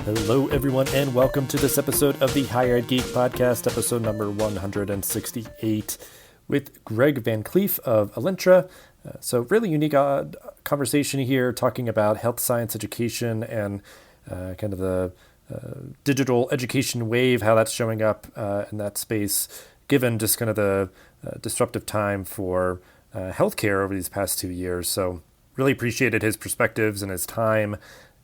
Hello, everyone, and welcome to this episode of the Higher Ed Geek Podcast, episode number 168, with Greg Vanclief of Elentra. So really unique conversation here, talking about health science education and kind of the digital education wave, how that's showing up in that space, given just kind of the disruptive time for healthcare over these past 2 years. So really appreciated his perspectives and his time.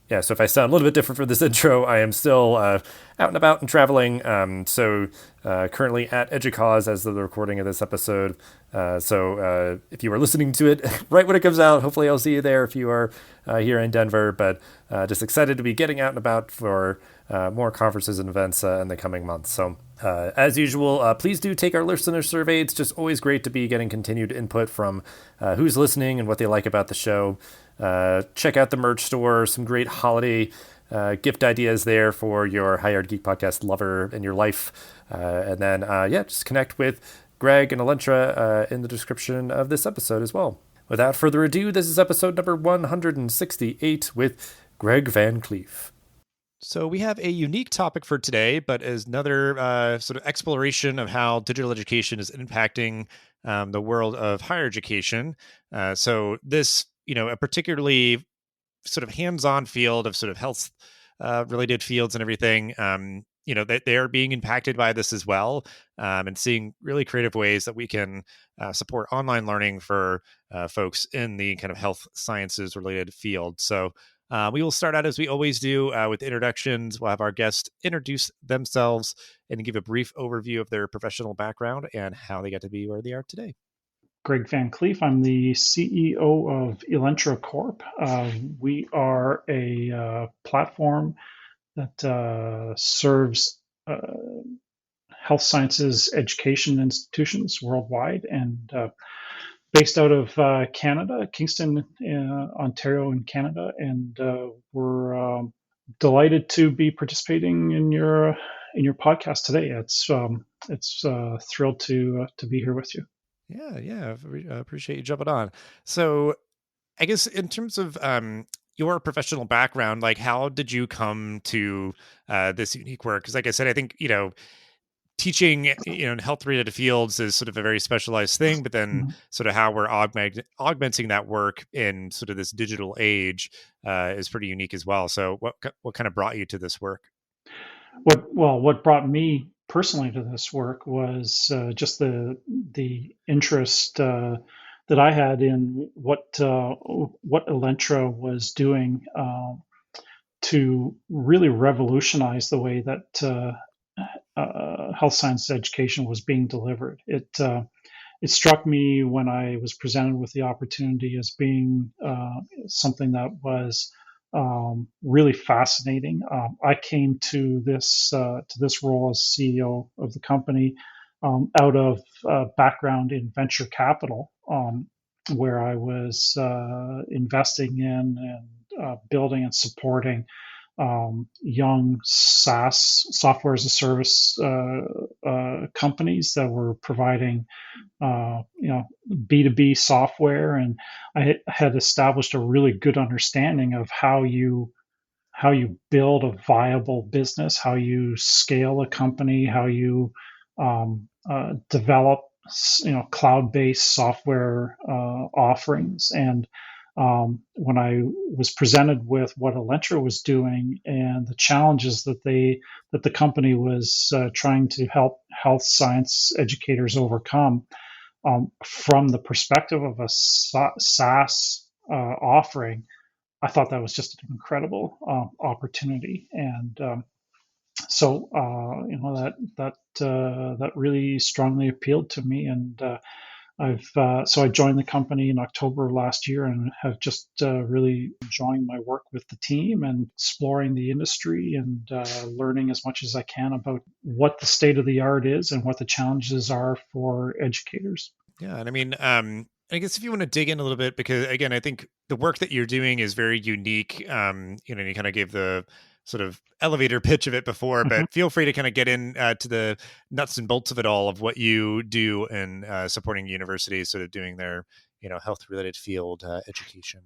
Yeah, so if I sound a little bit different for this intro, I am still out and about and traveling. So currently at EDUCAUSE as of the recording of this episode. So if you are listening to it right when it comes out, hopefully I'll see you there if you are here in Denver. But just excited to be getting out and about for more conferences and events in the coming months. So as usual, please do take our listener survey. It's just always great to be getting continued input from who's listening and what they like about the show. Check out the merch store, some great holiday gift ideas there for your Higher Ed Geek Podcast lover in your life. And then, just connect with Greg and Elentra in the description of this episode as well. Without further ado, this is episode number 168 with Greg Vanclief. So we have a unique topic for today, but as another sort of exploration of how digital education is impacting the world of higher education. So this, a particularly sort of hands-on field of sort of health related fields and everything, they are being impacted by this as well, and seeing really creative ways that we can support online learning for folks in the kind of health sciences related field. So we will start out as we always do with introductions. We'll have our guests introduce themselves and give a brief overview of their professional background and how they got to be where they are today. Greg Vanclief. I'm the CEO of Elentra Corp. We are a platform that serves health sciences education institutions worldwide, and based out of Canada, Kingston, Ontario in Canada. And we're delighted to be participating in your podcast today. It's thrilled to be here with you. Yeah. I appreciate you jumping on. So I guess in terms of your professional background, like how did you come to this unique work? Because like I said, I think, teaching, in health related fields is sort of a very specialized thing, but then sort of how we're augmenting that work in sort of this digital age is pretty unique as well. So what kind of brought you to this work? What brought me personally to this work was just the interest that I had in what Elentra was doing to really revolutionize the way that health science education was being delivered. It struck me when I was presented with the opportunity as being something that was really fascinating. I came to this role as CEO of the company out of background in venture capital, where I was investing in and building and supporting young SaaS, software as a service companies that were providing B2B software. And I had established a really good understanding of how you build a viable business, how you scale a company, how you develop cloud-based software offerings. And when I was presented with what Elentra was doing and the challenges that the company was trying to help health science educators overcome, from the perspective of a SaaS offering, I thought that was just an incredible opportunity. And so that really strongly appealed to me. And I joined the company in October of last year and have just really enjoying my work with the team and exploring the industry and learning as much as I can about what the state of the art is and what the challenges are for educators. Yeah, and I mean, I guess if you want to dig in a little bit, because again, I think the work that you're doing is very unique. You kind of gave the sort of elevator pitch of it before, but feel free to kind of get in to the nuts and bolts of it all, of what you do in supporting universities sort of doing their, health related field education.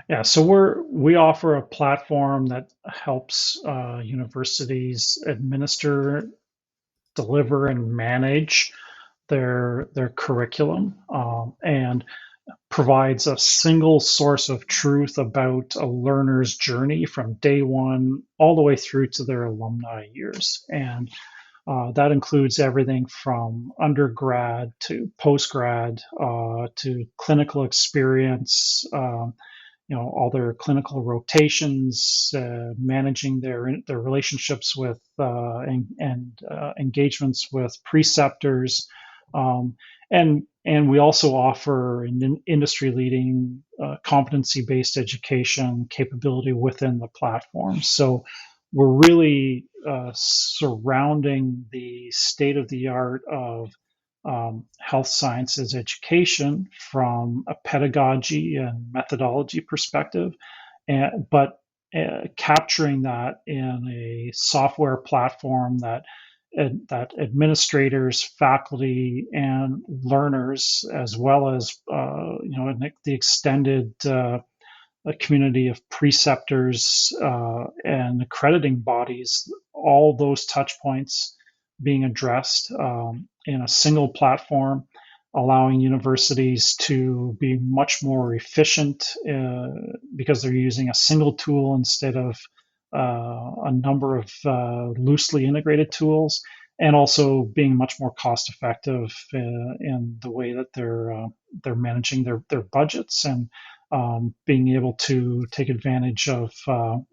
Yeah, so we offer a platform that helps universities administer, deliver, and manage their curriculum, and provides a single source of truth about a learner's journey from day one all the way through to their alumni years. And that includes everything from undergrad to postgrad to clinical experience, all their clinical rotations, managing their relationships with and engagements with preceptors, um, and we also offer an industry leading competency based education capability within the platform. So we're really surrounding the state of the art of health sciences education from a pedagogy and methodology perspective, but capturing that in a software platform that administrators, faculty, and learners, as well as the extended a community of preceptors and accrediting bodies, all those touch points being addressed in a single platform, allowing universities to be much more efficient because they're using a single tool instead of a number of loosely integrated tools, and also being much more cost effective in the way that they're managing their budgets, and being able to take advantage of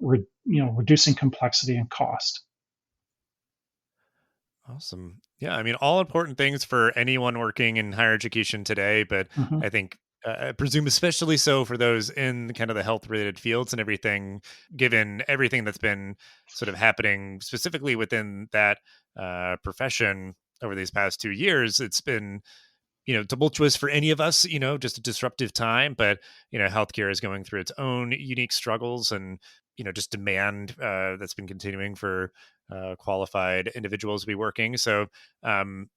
reducing complexity and cost. Awesome. Yeah, I mean, all important things for anyone working in higher education today, but Mm-hmm. I think I presume especially so for those in kind of the health related fields and everything, given everything that's been sort of happening specifically within that profession over these past 2 years. It's been, tumultuous for any of us, just a disruptive time, but, healthcare is going through its own unique struggles and, just demand that's been continuing for qualified individuals to be working. So, um,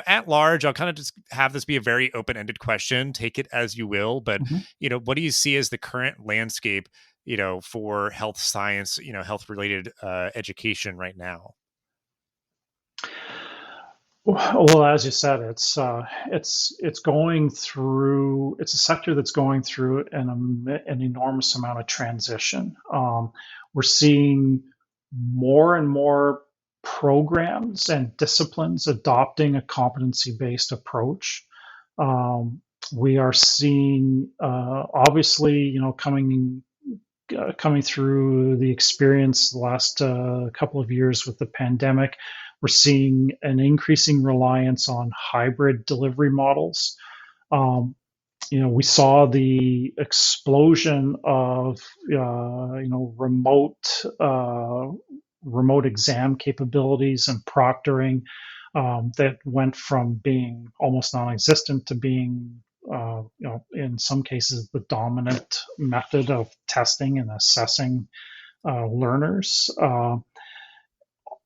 at large, I'll kind of just have this be a very open ended question, take it as you will. But, Mm-hmm. what do you see as the current landscape, for health science, health related education right now? Well, as you said, it's going through. It's a sector that's going through an enormous amount of transition. We're seeing more and more programs and disciplines adopting a competency-based approach. Um, we are seeing, obviously, coming through the experience the last couple of years with the pandemic, we're seeing an increasing reliance on hybrid delivery models. We saw the explosion of remote exam capabilities and proctoring that went from being almost non-existent to being in some cases the dominant method of testing and assessing learners.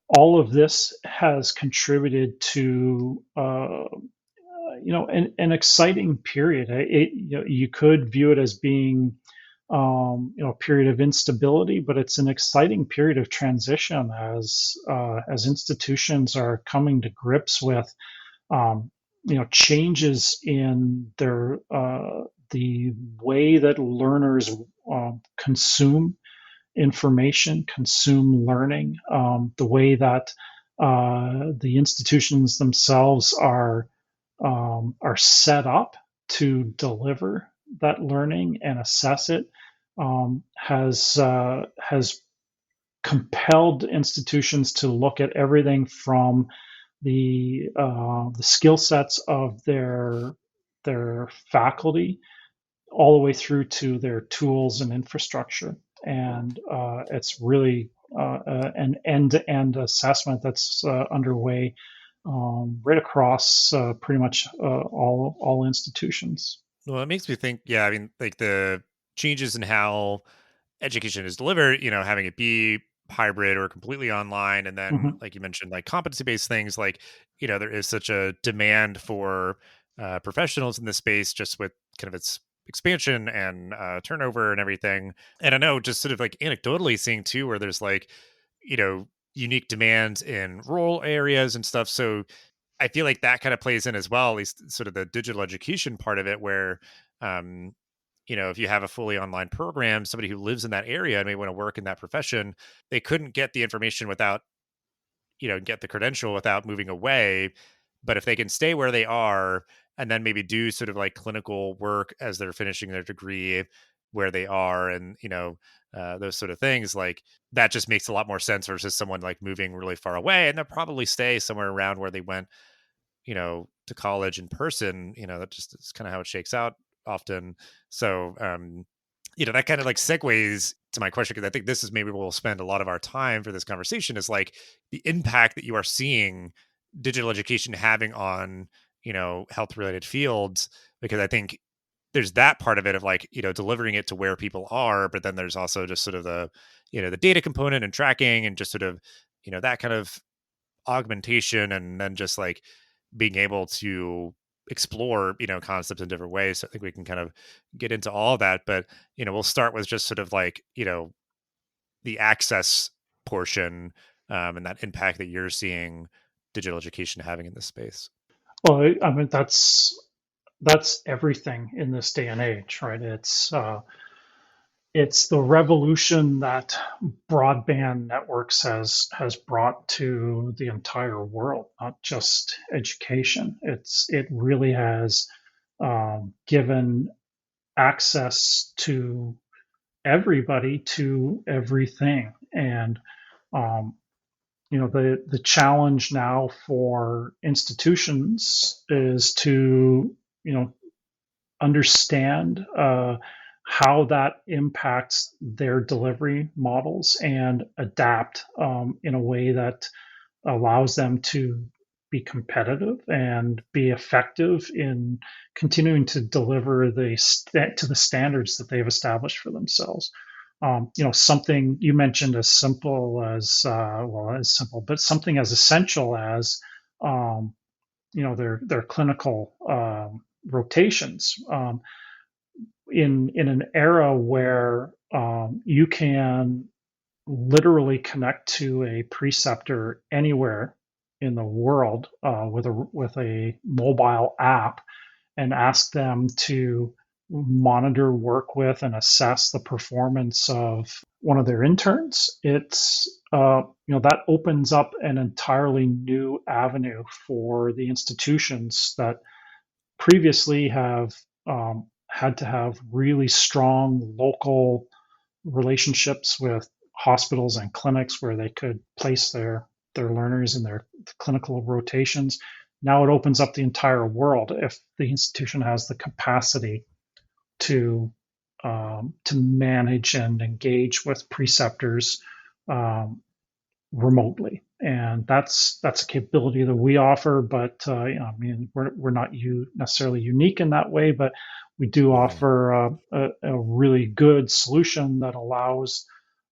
All of this has contributed to an exciting period. You could view it as being a period of instability, but it's an exciting period of transition as institutions are coming to grips with changes in the way that learners consume information, consume learning, the way that the institutions themselves are set up to deliver that learning and assess it, has compelled institutions to look at everything from the skill sets of their faculty all the way through to their tools and infrastructure. And it's really an end-to-end assessment that's underway right across pretty much all institutions. Well, it makes me think, yeah, I mean, like the changes in how education is delivered, having it be hybrid or completely online. And then, Hmm. like you mentioned, like competency based things, like, there is such a demand for professionals in this space just with kind of its expansion and turnover and everything. And I know just sort of like anecdotally seeing too, where there's like, you know, unique demands in rural areas and stuff. So I feel like that kind of plays in as well, at least sort of the digital education part of it, where, um, if you have a fully online program, somebody who lives in that area and may want to work in that profession, they couldn't get the information without, get the credential without moving away. But if they can stay where they are and then maybe do sort of like clinical work as they're finishing their degree where they are and, those sort of things, like that just makes a lot more sense versus someone like moving really far away and they'll probably stay somewhere around where they went to college in person. That just is kind of how it shakes out often. So, that kind of like segues to my question, because I think this is maybe where we'll spend a lot of our time for this conversation is like the impact that you are seeing digital education having on, health related fields, because I think there's that part of it of like, delivering it to where people are, but then there's also just sort of the data component and tracking and just sort of, that kind of augmentation, and then just like being able to explore concepts in different ways. So I think we can kind of get into all of that, but we'll start with just sort of like the access portion, and that impact that you're seeing digital education having in this space. Well, I mean, that's everything in this day and age, right? It's the revolution that broadband networks has brought to the entire world, not just education. It really has given access to everybody to everything, and um, the challenge now for institutions is to understand how that impacts their delivery models and adapt in a way that allows them to be competitive and be effective in continuing to deliver to the standards that they've established for themselves. Something you mentioned as simple as as simple, but something as essential as their clinical rotations. In an era where you can literally connect to a preceptor anywhere in the world with a mobile app and ask them to monitor, work with, and assess the performance of one of their interns. It's that opens up an entirely new avenue for the institutions that previously have had to have really strong local relationships with hospitals and clinics where they could place their learners in their clinical rotations. Now it opens up the entire world if the institution has the capacity to manage and engage with preceptors um, remotely, and that's a capability that we offer. But I mean, we're not necessarily unique in that way, but we do Mhm. offer a really good solution that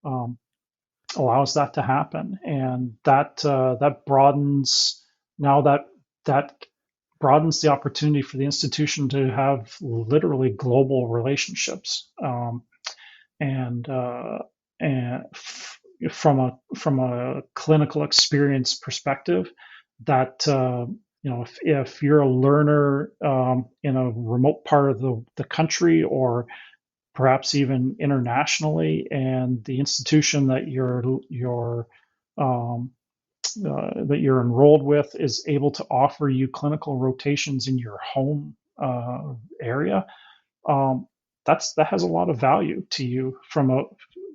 um, allows that to happen, and that broadens now that broadens the opportunity for the institution to have literally global relationships, and from a clinical experience perspective, that if you're a learner in a remote part of the country, or perhaps even internationally, and the institution um, that you're enrolled with is able to offer you clinical rotations in your home area, um, that has a lot of value to you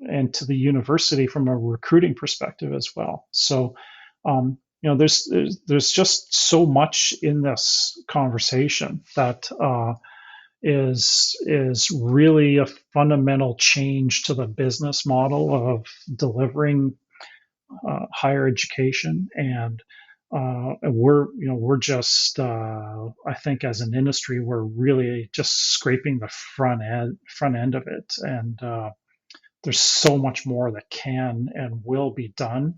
and to the university from a recruiting perspective as well. So, there's just so much in this conversation that is really a fundamental change to the business model of delivering higher education. And we're just I think as an industry we're really just scraping the front end of it, and there's so much more that can and will be done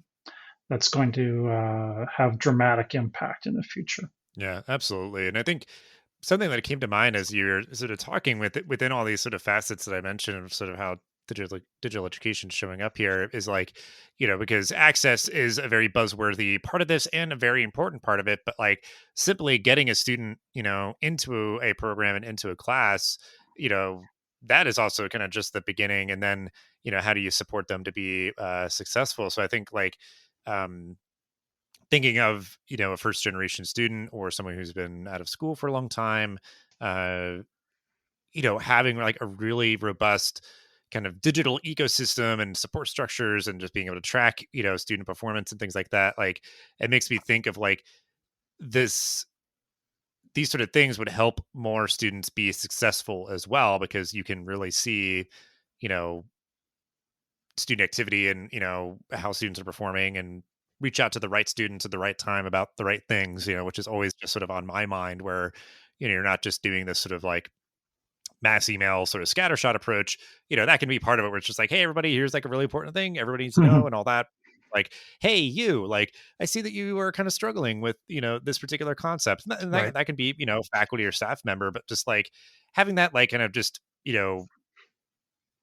that's going to have dramatic impact in the future. Yeah, absolutely. And I think something that came to mind as you're sort of talking within all these sort of facets that I mentioned of sort of how digital education is showing up here is like, because access is a very buzzworthy part of this and a very important part of it, but like simply getting a student, into a program and into a class, you know, that is also kind of just the beginning. And then, how do you support them to be successful? So I think like, um, thinking of a first generation student or someone who's been out of school for a long time, uh having like a really robust kind of digital ecosystem and support structures and just being able to track student performance and things like that, like it makes me think of like this these sort of things would help more students be successful as well, because you can really see you know student activity and how students are performing, and reach out to the right students at the right time about the right things, which is always just sort of on my mind, where you're not just doing this sort of like mass email sort of scattershot approach. That can be part of it, where it's just like, hey everybody, here's like a really important thing everybody needs to know and all that. Like, hey you, like I see that you are kind of struggling with this particular concept, and that, Right. that can be faculty or staff member, but just like having that like kind of just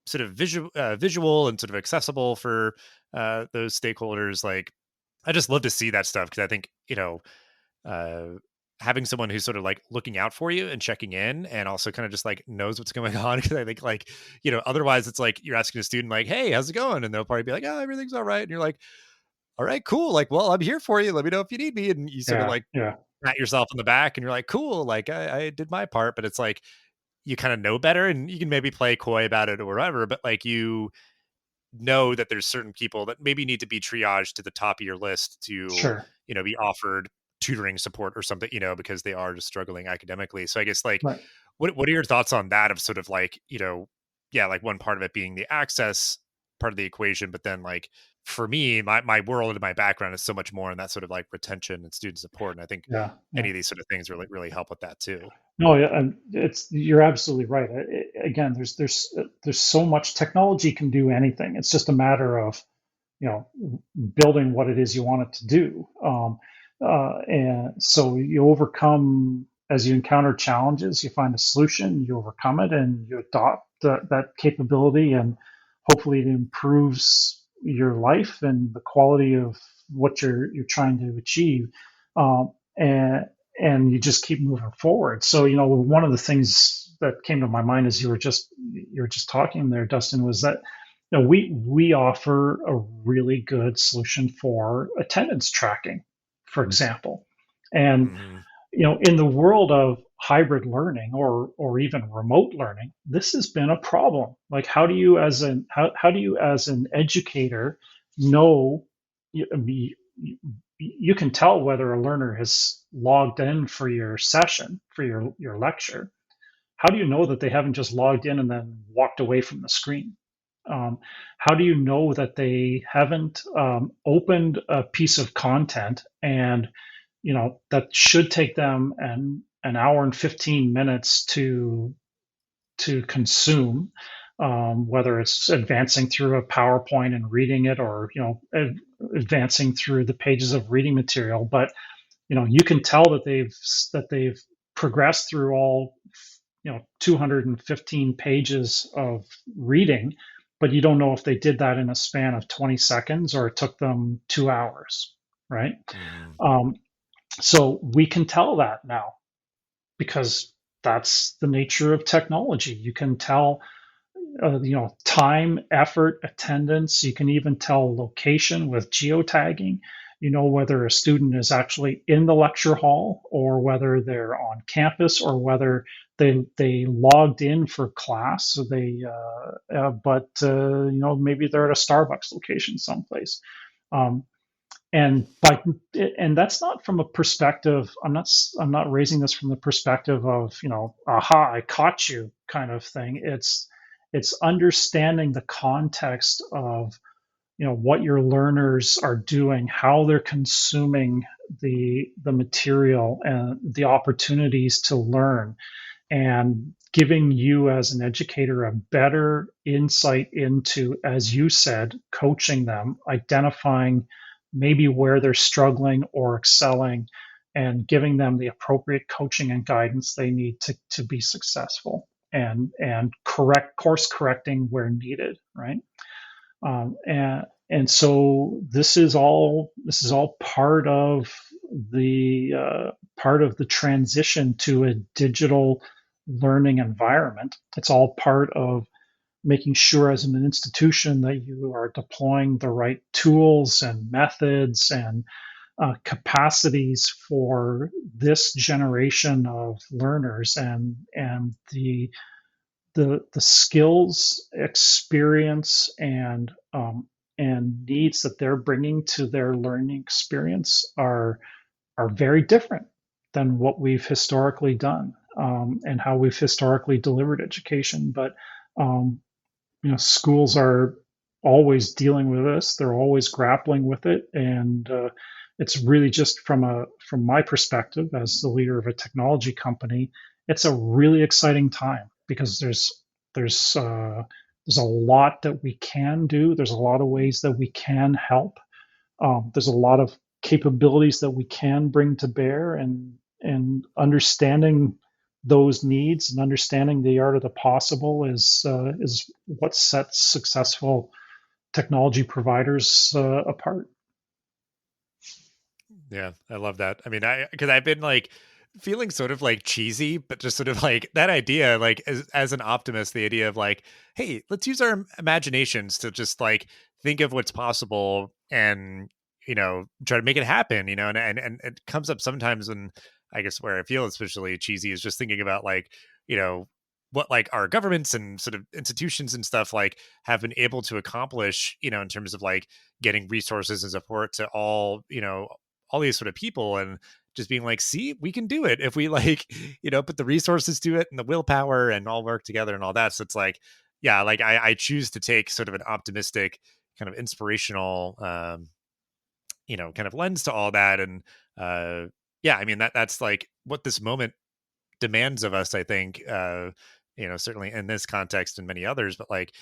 sort of visual and sort of accessible for those stakeholders. Like I just love to see that stuff, because I think uh, having someone who's sort of like looking out for you and checking in, and also kind of just like knows what's going on. Because I think like otherwise it's like you're asking a student like, hey how's it going, and they'll probably be like, oh everything's all right, and you're like, all right cool, like well I'm here for you, let me know if you need me, and you sort of Yeah. like Yeah. pat yourself on the back and you're like cool, like I did my part. But it's like you kind of know better, and you can maybe play coy about it or whatever, but like you know that there's certain people that maybe need to be triaged to the top of your list to Sure. be offered tutoring support or something, because they are just struggling academically. So I guess like Right. what are your thoughts on that, of sort of like yeah, like one part of it being the access part of the equation, but then like for me, my world and my background is so much more in that sort of like retention and student support, and I think Yeah. Yeah. any of these sort of things really help with that too. No, yeah, and you're absolutely right. Again, there's so much technology can do anything. It's just a matter of building what it is you want it to do. And so you overcome, as you encounter challenges, you find a solution, you overcome it, and you adopt that capability, and hopefully it improves your life and the quality of what you're trying to achieve. And you just keep moving forward. So one of the things that came to my mind as you were just talking there, Dustin, was that we offer a really good solution for attendance tracking, for example. And Hmm. in the world of hybrid learning or even remote learning, this has been a problem. Like, how do you as an educator know you can tell whether a learner has logged in for your session, for your lecture. How do you know that they haven't just logged in and then walked away from the screen? How do you know that they haven't opened a piece of content and that should take them an hour and 15 minutes to consume, whether it's advancing through a PowerPoint and reading it, or advancing through the pages of reading material. But you can tell that they've progressed through all 215 pages of reading, but you don't know if they did that in a span of 20 seconds or it took them 2 hours, right? Hmm. um, so we can tell that now, because that's the nature of technology. You can tell time, effort, attendance. You can even tell location with geotagging. You know whether a student is actually in the lecture hall, or whether they're on campus, or whether they logged in for class. So but maybe they're at a Starbucks location someplace. Um, and that's not from a perspective. I'm not raising this from the perspective of aha, I caught you kind of thing. It's understanding the context of what your learners are doing, how they're consuming the material and the opportunities to learn, and giving you as an educator a better insight into, as you said, coaching them, identifying maybe where they're struggling or excelling, and giving them the appropriate coaching and guidance they need to be successful, and course correcting where needed, right? And so this is all part of the transition to a digital learning environment. It's all part of making sure as an institution that you are deploying the right tools and methods and capacities for this generation of learners, and the skills, experience, and needs that they're bringing to their learning experience are very different than what we've historically done, and how we've historically delivered education. But schools are always dealing with this; they're always grappling with it, and it's really just from my perspective as the leader of a technology company, it's a really exciting time, because there's a lot that we can do. There's a lot of ways that we can help. There's a lot of capabilities that we can bring to bear, and understanding those needs and understanding the art of the possible is what sets successful technology providers apart. Yeah, I love that. I mean, because I've been like feeling sort of like cheesy, but just sort of like that idea, like as an optimist, the idea of like, hey, let's use our imaginations to just like think of what's possible and try to make it happen, and it comes up sometimes when I guess where I feel especially cheesy is just thinking about like, what like our governments and sort of institutions and stuff like have been able to accomplish, in terms of like getting resources and support to all these sort of people, and just being like, see, we can do it if we like, put the resources to it and the willpower and all work together and all that. So it's like, yeah, like I choose to take sort of an optimistic kind of inspirational, kind of lens to all that. And yeah, I mean, that's like what this moment demands of us, I think, certainly in this context and many others, but like,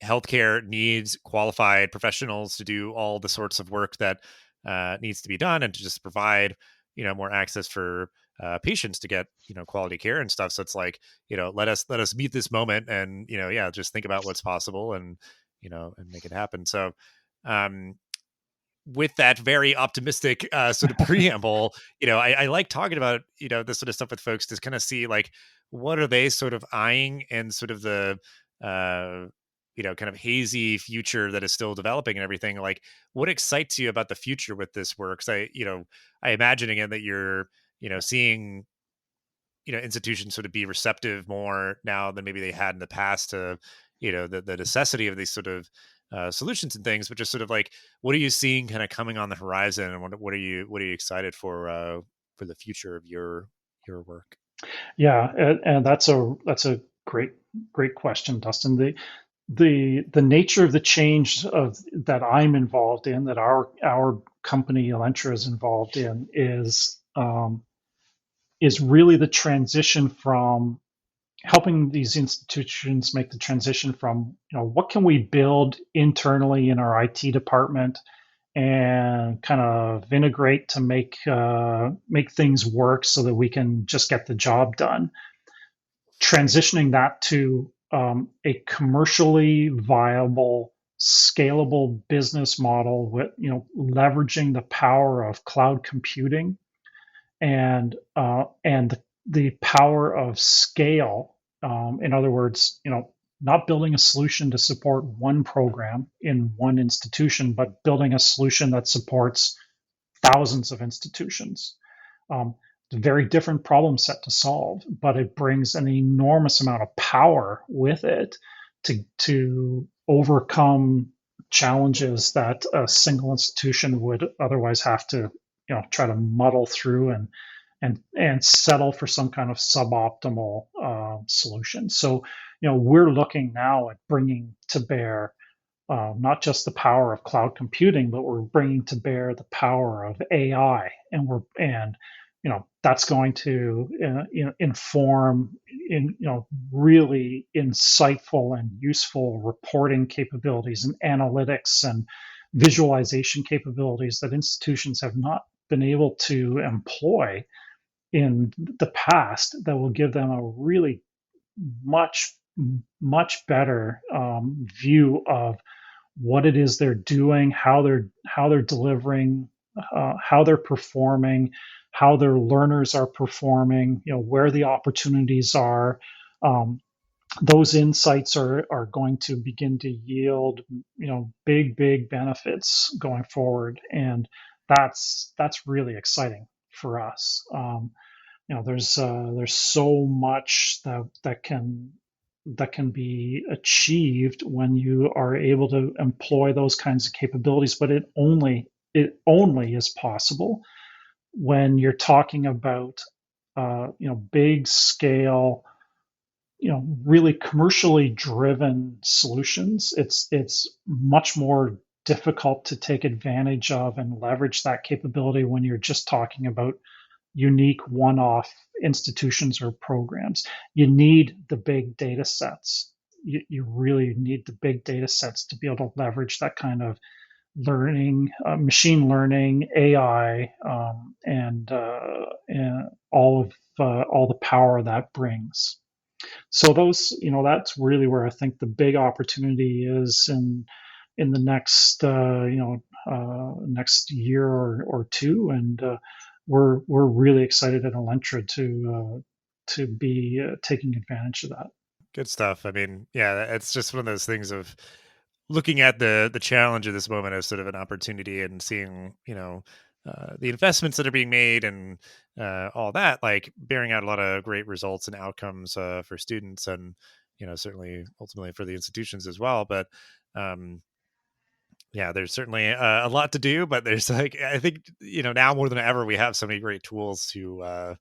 healthcare needs qualified professionals to do all the sorts of work that needs to be done, and to just provide more access for patients to get quality care and stuff. So it's like, let us meet this moment, and yeah, just think about what's possible, and and make it happen. So with that very optimistic sort of preamble, I like talking about this sort of stuff with folks to kind of see like what are they sort of eyeing, and sort of the kind of hazy future that is still developing and everything. Like, what excites you about the future with this work? Because I imagine again that you're seeing institutions sort of be receptive more now than maybe they had in the past to the necessity of these sort of solutions and things. But just sort of like, what are you seeing kind of coming on the horizon, and what are you excited for the future of your work? Yeah, and that's a great question, Dustin. The nature of the change that I'm involved in, that our company Elentra is involved in, is really the transition from helping these institutions make the transition from what can we build internally in our IT department and kind of integrate to make things work so that we can just get the job done, transitioning that to a commercially viable, scalable business model with leveraging the power of cloud computing and the power of scale. In other words, not building a solution to support one program in one institution, but building a solution that supports thousands of institutions. It's a very different problem set to solve, but it brings an enormous amount of power with it to overcome challenges that a single institution would otherwise have to try to muddle through and settle for some kind of suboptimal solution. So we're looking now at bringing to bear not just the power of cloud computing, but we're bringing to bear the power of AI, and that's going to inform really insightful and useful reporting capabilities and analytics and visualization capabilities that institutions have not been able to employ in the past that will give them a really much better view of what it is they're doing, how they're delivering, how they're performing, how their learners are performing, where the opportunities are. Those insights are going to begin to yield, big benefits going forward, and that's really exciting for us. There's so much that can be achieved when you are able to employ those kinds of capabilities, but it only is possible when you're talking about big scale, really commercially driven solutions. It's much more difficult to take advantage of and leverage that capability when you're just talking about unique one-off institutions or programs. You need the big data sets. You really need the big data sets to be able to leverage that kind of learning, machine learning, AI, and all the power that brings. So that's really where I think the big opportunity is in the next next year or two, and we're really excited at Elentra to be taking advantage of that. Good stuff. I mean, yeah, it's just one of those things of looking at the challenge of this moment as sort of an opportunity and seeing, the investments that are being made and all that, like bearing out a lot of great results and outcomes for students and, certainly ultimately for the institutions as well. But yeah, there's certainly a lot to do, but there's like, I think, now more than ever, we have so many great tools to,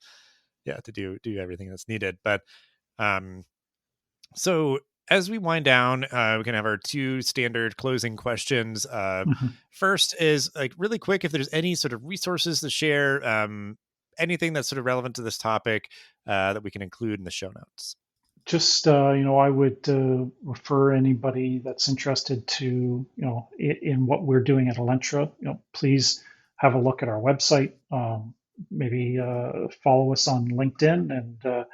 to do everything that's needed. But um, so as we wind down, we can have our two standard closing questions. Mhm. First is like really quick, if there's any sort of resources to share, anything that's sort of relevant to this topic that we can include in the show notes. Just I would refer anybody that's interested to in what we're doing at Elentra. Please have a look at our website. Maybe follow us on LinkedIn, and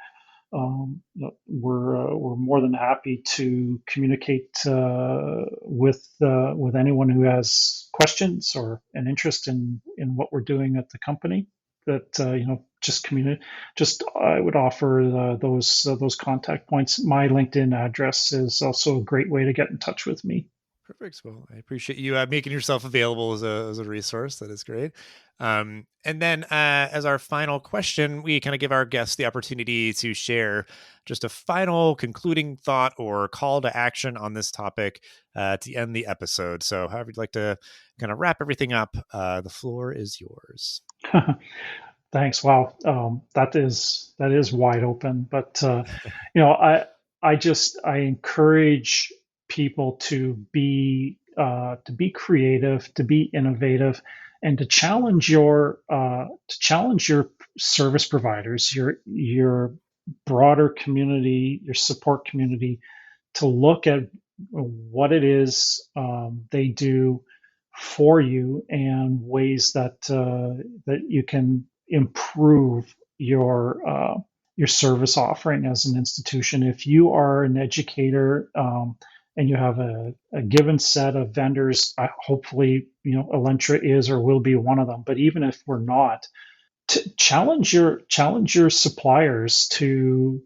we're more than happy to communicate with anyone who has questions or an interest in what we're doing at the company. That just communicate. Just I would offer those contact points. My LinkedIn address is also a great way to get in touch with me. Perfect. Well, I appreciate you making yourself available as a resource. That is great. And then as our final question, we kind of give our guests the opportunity to share just a final concluding thought or call to action on this topic to end the episode. So however you'd like to kind of wrap everything up, the floor is yours. Thanks. Wow, that is wide open. But I encourage people to be creative, to be innovative, and to challenge your service providers, your broader community, your support community, to look at what it is they do for you and ways that that you can improve your service offering as an institution. If you are an educator and you have a given set of vendors, hopefully Elentra is or will be one of them. But even if we're not, challenge your suppliers to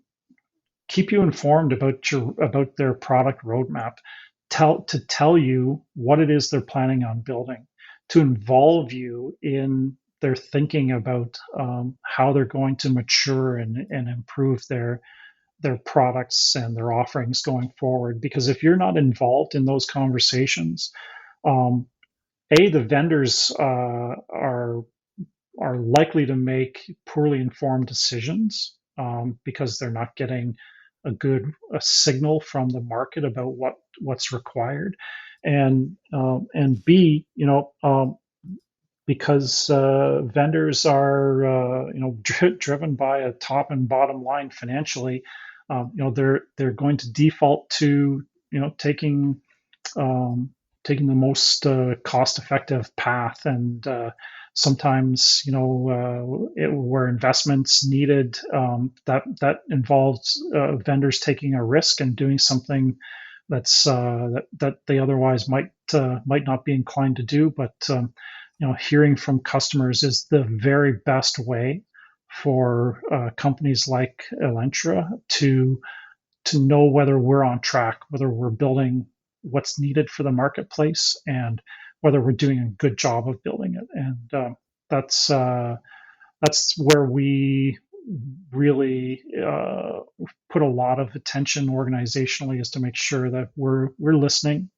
keep you informed about their product roadmap, tell you what it is they're planning on building, to involve you in their thinking about how they're going to mature and improve their products and their offerings going forward. Because if you're not involved in those conversations, the vendors are likely to make poorly informed decisions because they're not getting a signal from the market about what's required, and B, because vendors are driven by a top and bottom line financially, they're going to default to taking the most cost effective path, and Sometimes, where investments needed, that involves vendors taking a risk and doing something that they otherwise might not be inclined to do. But hearing from customers is the very best way for companies like Elentra to know whether we're on track, whether we're building what's needed for the marketplace, and whether we're doing a good job of building it. And that's where we really put a lot of attention organizationally, is to make sure that we're listening,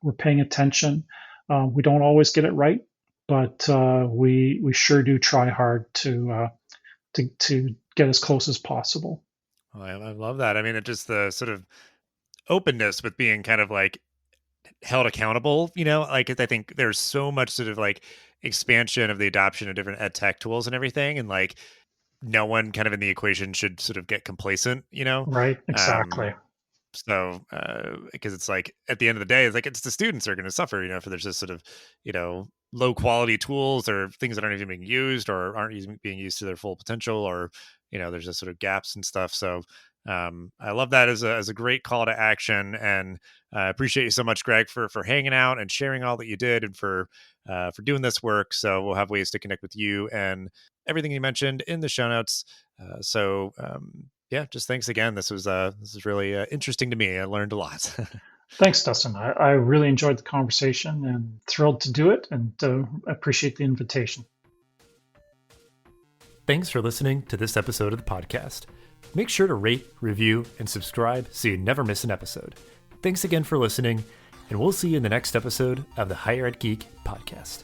we're paying attention. We don't always get it right, but we sure do try hard to get as close as possible. Well, I love that. I mean, it just the sort of openness with being kind of like held accountable, like I think there's so much sort of like expansion of the adoption of different ed tech tools and everything. And like no one kind of in the equation should sort of get complacent. Right, Um, exactly. so, because it's like at the end of the day, it's like it's the students are going to suffer, if there's just sort of, low quality tools or things that aren't even being used or aren't being used to their full potential, or, there's just sort of gaps and stuff. So, I love that as a great call to action, and I appreciate you so much, Greg, for hanging out and sharing all that you did, and for doing this work. So we'll have ways to connect with you and everything you mentioned in the show notes. Yeah, just thanks again. This was really interesting to me. I learned a lot. Thanks, Dustin. I really enjoyed the conversation and thrilled to do it, and appreciate the invitation. Thanks for listening to this episode of the podcast. Make sure to rate, review, and subscribe so you never miss an episode. Thanks again for listening, and we'll see you in the next episode of the Higher Ed Geek podcast.